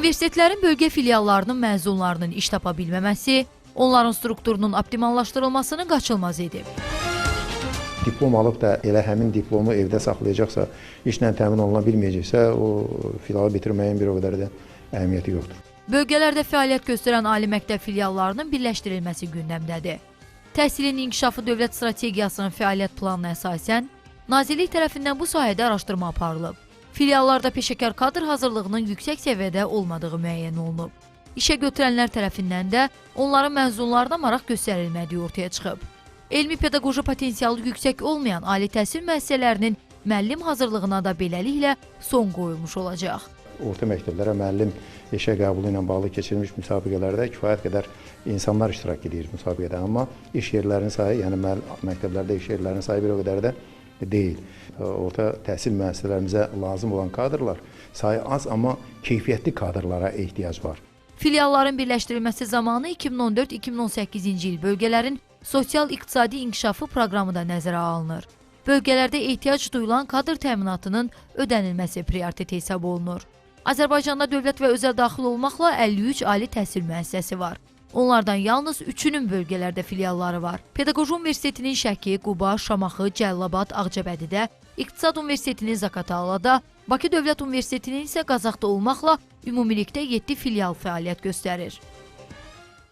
Universitetlərin bölgə filiallarının məzunlarının iş tapa bilməməsi, onların strukturunun optimallaşdırılmasını qaçılmaz edib. Diplom alıb da elə həmin diplomu evdə saxlayacaqsa, işlə təmin oluna bilməyəcəksə, o filialı bitirməyin bir o qədər də əhəmiyyəti yoxdur. Bölgələrdə fəaliyyət göstərən ali məktəb filiallarının birləşdirilməsi gündəmdədir. Təhsilin inkişafı dövlət strategiyasının fəaliyyət planına əsasən, Nazirlik tərəfindən bu sahədə araşdırma aparılıb. Filiallarda peşəkar kadr hazırlığının yüksək səviyyədə olmadığı müəyyən olunub. İşə götürənlər tərəfindən də onların məzunlarına maraq göstərilmədiyi ortaya çıxıb. Elmi-pedaqoji potensialı yüksək olmayan ali təhsil müəssisələrinin müəllim hazırlığına da beləliklə son qoyulmuş olacaq. Orta məktəblərə müəllim işə qəbulu ilə bağlı keçirilmiş müsabiqələrdə kifayət qədər insanlar iştirak edir müsabiqədə, amma iş yerlərinin sayı, yəni məktəblərdə iş yerlərinin sayı bir o qədər də deyil. Orta təhsil müəssisələrimizə lazım olan kadrlar sayı az, amma keyfiyyətli kadrlara ehtiyac var. Filialların birləşdirilməsi zamanı 2014-2018-ci il bölgələrin sosial-iqtisadi inkişafı proqramı da nəzərə alınır. Bölgələrdə ehtiyac duyulan kadr təminatının ödənilməsi prioritet hesab olunur. Azərbaycanda dövlət və özəl daxil olmaqla 53 ali təhsil müəssisəsi var. Onlardan yalnız 3-ünün bölgələrdə filialları var. Pedaqoji Universitetinin Şəki, Quba, Şamaxı, Cəlilabad, Ağcabədidə, İqtisad Universitetinin Zaqatalada, Bakı Dövlət Universitetinin isə Qazaxda olmaqla ümumilikdə 7 filial fəaliyyət göstərir.